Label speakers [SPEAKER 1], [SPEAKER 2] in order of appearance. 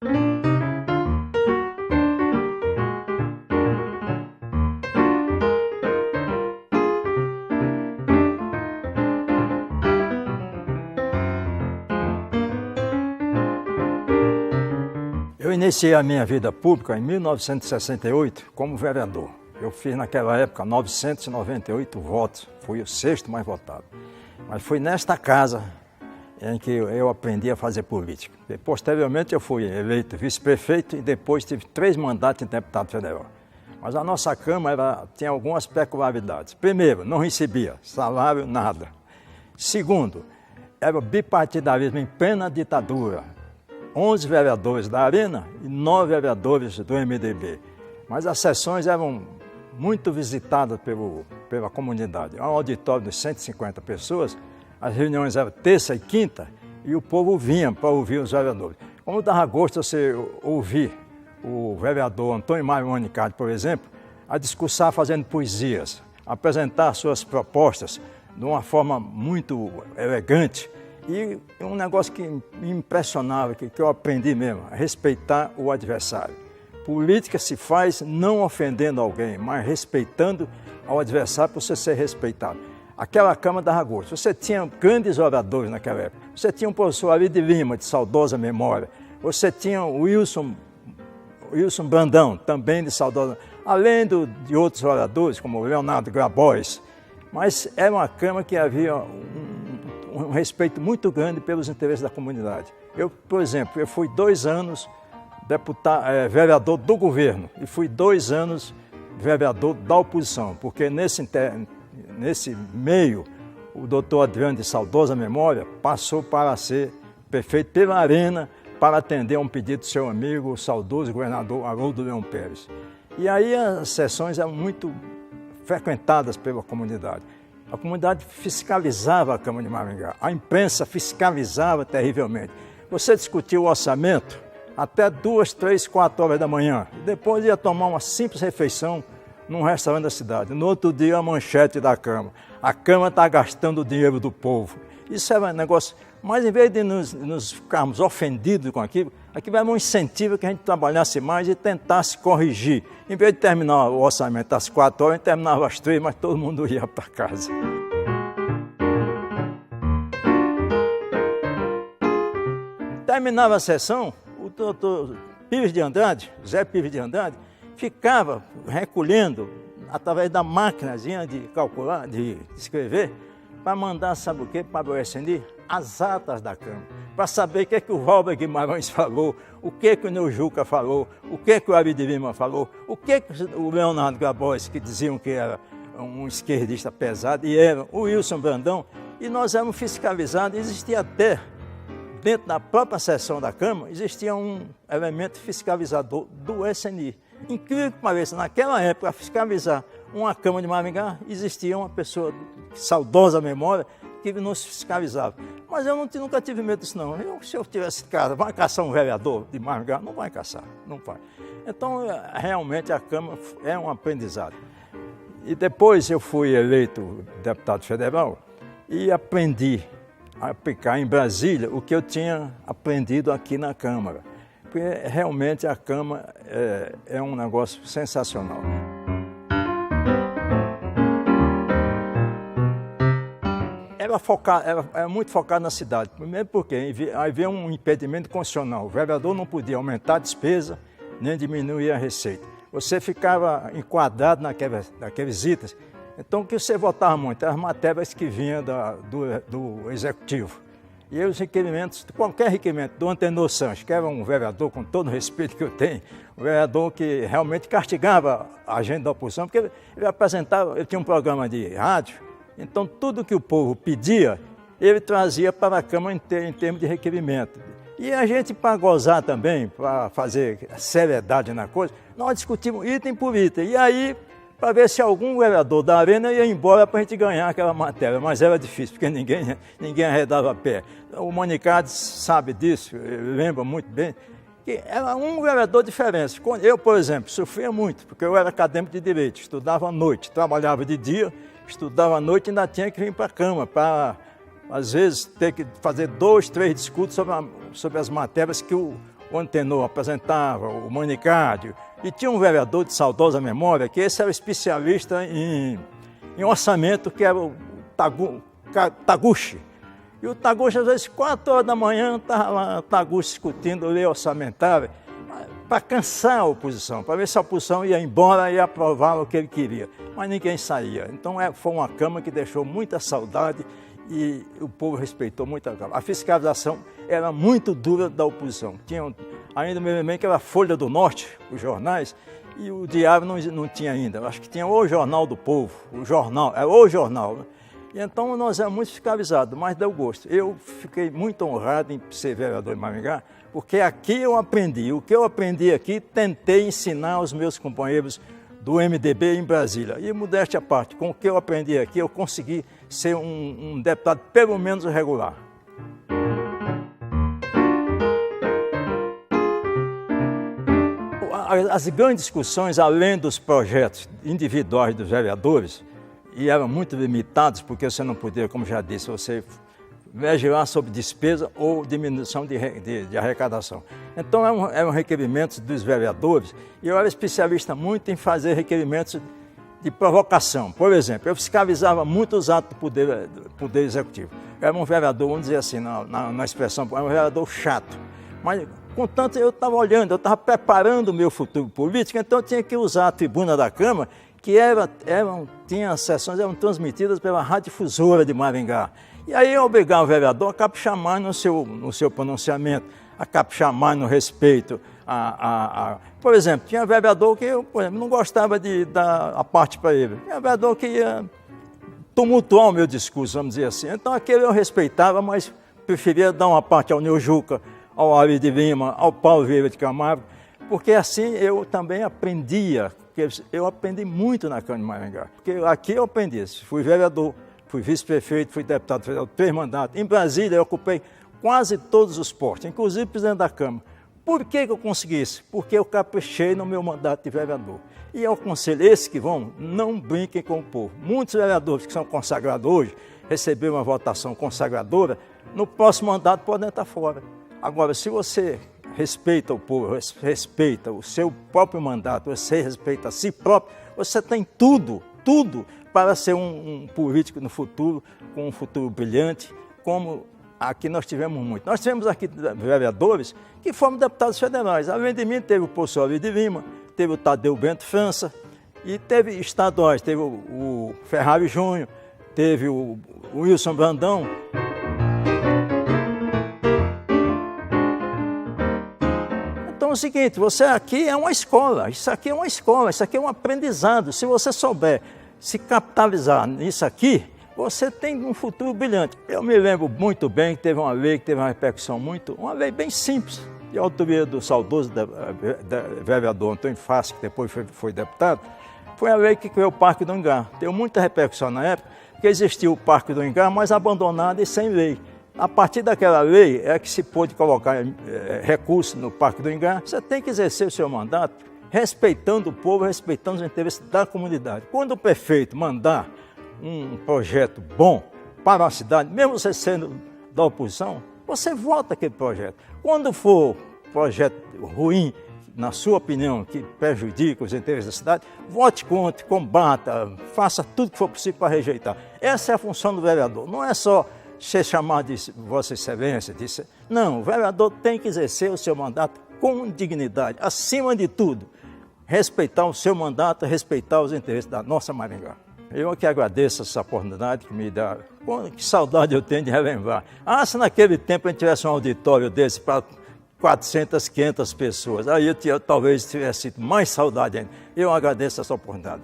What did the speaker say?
[SPEAKER 1] Eu iniciei a minha vida pública em 1968 como vereador. Eu fiz naquela época 998 votos, fui o sexto mais votado. Mas foi nesta casa em que eu aprendi a fazer política. E, posteriormente eu fui eleito vice-prefeito e depois tive 3 mandatos de deputado federal. Mas a nossa Câmara tinha algumas peculiaridades. Primeiro, não recebia salário, nada. Segundo, era o bipartidarismo em plena ditadura. 11 vereadores da Arena e 9 vereadores do MDB. Mas as sessões eram muito visitadas pela comunidade. Um auditório de 150 pessoas, as reuniões eram terça e quinta e o povo vinha para ouvir os vereadores. Como dava gosto você ouvir o vereador Antônio Mário Monicard, por exemplo, a discursar fazendo poesias, apresentar suas propostas de uma forma muito elegante. E um negócio que me impressionava, que eu aprendi mesmo, a respeitar o adversário. Política se faz não ofendendo alguém, mas respeitando ao adversário para você ser respeitado. Aquela Câmara dava gosto. Você tinha grandes oradores naquela época. Você tinha o professor Ari de Lima, de saudosa memória. Você tinha o Wilson Brandão, também de saudosa, além de outros oradores, como o Leonardo Grabois. Mas era uma Câmara que havia um respeito muito grande pelos interesses da comunidade. Eu, por exemplo, eu fui 2 anos vereador do governo e fui 2 anos vereador da oposição, porque nesse meio o doutor Adriano, de saudosa memória, passou para ser prefeito pela Arena para atender a um pedido do seu amigo, o saudoso governador Haroldo Leão Pérez. E aí as sessões eram muito frequentadas pela comunidade. A comunidade fiscalizava a Câmara de Maringá, a imprensa fiscalizava terrivelmente. Você discutia o orçamento até 2, 3, 4 horas da manhã, e depois ia tomar uma simples refeição num restaurante da cidade. No outro dia, a manchete da Câmara: a Câmara está gastando o dinheiro do povo. Isso era um negócio, mas em vez de nos ficarmos ofendidos com aquilo era um incentivo que a gente trabalhasse mais e tentasse corrigir. Em vez de terminar o orçamento às 4 horas, a gente terminava às 3, mas todo mundo ia para casa. Terminava a sessão, o doutor Pires de Andrade, Zé Pires de Andrade, ficava recolhendo, através da maquinazinha de calcular, de escrever, para mandar, sabe o quê, para o SNI? As atas da Câmara, para saber o que é que o Valber Guimarães falou, o que é que o Neujuca falou, o que é que o Ari de Lima falou, o que é que o Leonardo Grabois, que diziam que era um esquerdista pesado, e era o Wilson Brandão, e nós éramos fiscalizados. Existia até, dentro da própria sessão da Câmara, existia um elemento fiscalizador do SNI. Incrível que pareça, naquela época, a fiscalizar uma Câmara de Maringá, existia uma pessoa de saudosa memória que nos fiscalizava. Mas eu nunca tive medo disso, não. Se eu tivesse cara, vai caçar um vereador de Maringá? Não vai caçar, não vai. Então, realmente, a Câmara é um aprendizado. E depois eu fui eleito deputado federal e aprendi a aplicar em Brasília o que eu tinha aprendido aqui na Câmara. Porque realmente a Câmara é um negócio sensacional. Era muito focado na cidade. Primeiro porque havia um impedimento constitucional. O vereador não podia aumentar a despesa, nem diminuir a receita. Você ficava enquadrado naqueles itens. Então, o que você votava muito? As matérias que vinham do Executivo. E os requerimentos, qualquer requerimento do Antenor Sanches, que era um vereador, com todo o respeito que eu tenho, um vereador que realmente castigava a agenda da oposição, porque ele tinha um programa de rádio, então tudo que o povo pedia, ele trazia para a Câmara em termos de requerimento. E a gente, para gozar também, para fazer seriedade na coisa, nós discutimos item por item. E aí, para ver se algum vereador da Arena ia embora para a gente ganhar aquela matéria. Mas era difícil, porque ninguém arredava pé. O Monicard sabe disso, lembra muito bem, que era um vereador diferente. Eu, por exemplo, sofria muito, porque eu era acadêmico de Direito, estudava à noite, trabalhava de dia, estudava à noite e ainda tinha que vir para a Câmara, para, às vezes, ter que fazer 2, 3 discursos sobre as matérias que o o Antenor apresentava, o Manicádio, e tinha um vereador de saudosa memória, que esse era especialista em orçamento, que era o Taguchi. E o Taguchi, às vezes, 4 horas da manhã, estava lá o Taguchi discutindo lei orçamentária, para cansar a oposição, para ver se a oposição ia embora e aprovar o que ele queria. Mas ninguém saía. Então foi uma Câmara que deixou muita saudade e o povo respeitou muito a Câmara. A fiscalização era muito dura da oposição. Tinha ainda mesmo que era a Folha do Norte, os jornais, e o Diário não tinha ainda. Acho que tinha o Jornal do Povo, o jornal, era o jornal. Né? E então nós éramos muito fiscalizados, mas deu gosto. Eu fiquei muito honrado em ser vereador de Maringá, porque aqui eu aprendi. O que eu aprendi aqui, tentei ensinar aos meus companheiros do MDB em Brasília. E, modéstia à parte, com o que eu aprendi aqui, eu consegui ser um deputado pelo menos regular. As grandes discussões, além dos projetos individuais dos vereadores, e eram muito limitados, porque você não podia, como já disse, você legislar sobre despesa ou diminuição de arrecadação. Então eram requerimentos dos vereadores, e eu era especialista muito em fazer requerimentos de provocação. Por exemplo, eu fiscalizava muito os atos do Poder Executivo. Eu era um vereador, vamos dizer assim, na expressão, era um vereador chato. Mas, contanto, eu estava olhando, eu estava preparando o meu futuro político, então eu tinha que usar a tribuna da Câmara, que as sessões eram transmitidas pela Radiodifusora de Maringá. E aí eu obrigava o vereador a caprichar mais no seu pronunciamento, a caprichar mais no respeito. Por exemplo, tinha vereador que eu, por exemplo, não gostava de dar a parte para ele. Tinha vereador que ia tumultuar o meu discurso, vamos dizer assim. Então aquele eu respeitava, mas preferia dar uma parte ao Neujuca, ao Ari de Lima, ao Paulo Vieira de Camargo, porque assim eu também aprendia. Eu aprendi muito na Câmara de Maringá. Porque aqui eu aprendi, fui vereador, fui vice-prefeito, fui deputado federal, 3 mandatos. Em Brasília eu ocupei quase todos os postos, inclusive presidente da Câmara. Por que eu consegui isso? Porque eu caprichei no meu mandato de vereador. E eu aconselho esses que vão, não brinquem com o povo. Muitos vereadores que são consagrados hoje, receberam uma votação consagradora, no próximo mandato podem estar fora. Agora, se você respeita o povo, respeita o seu próprio mandato, você respeita a si próprio, você tem tudo para ser um político no futuro, com um futuro brilhante, como aqui nós tivemos muito. Nós tivemos aqui vereadores que foram deputados federais. Além de mim, teve o professor Ari de Lima, teve o Tadeu Bento França, e teve estaduais, teve o Ferrari Júnior, teve o Wilson Brandão. Então é o seguinte, você aqui é uma escola, isso aqui é uma escola, isso aqui é um aprendizado. Se você souber se capitalizar nisso aqui, você tem um futuro brilhante. Eu me lembro muito bem que teve uma lei que teve uma repercussão uma lei bem simples, de autoria do saudoso vereador Antônio Fassi, que depois foi deputado. Foi a lei que criou o Parque do Ingá. Deu muita repercussão na época, porque existia o Parque do Ingá, mas abandonado e sem lei. A partir daquela lei é que se pôde colocar recursos no Parque do Ingá. Você tem que exercer o seu mandato respeitando o povo, respeitando os interesses da comunidade. Quando o prefeito mandar um projeto bom para a cidade, mesmo você sendo da oposição, você vota aquele projeto. Quando for projeto ruim, na sua opinião, que prejudica os interesses da cidade, vote contra, combata, faça tudo que for possível para rejeitar. Essa é a função do vereador. Não é só ser chamado de Vossa Excelência, não, o vereador tem que exercer o seu mandato com dignidade, acima de tudo, respeitar o seu mandato, respeitar os interesses da nossa Maringá. Eu que agradeço essa oportunidade que me dá. Que saudade eu tenho de relembrar. Se naquele tempo a gente tivesse um auditório desse para 400, 500 pessoas, aí eu talvez tivesse mais saudade ainda. Eu agradeço essa oportunidade.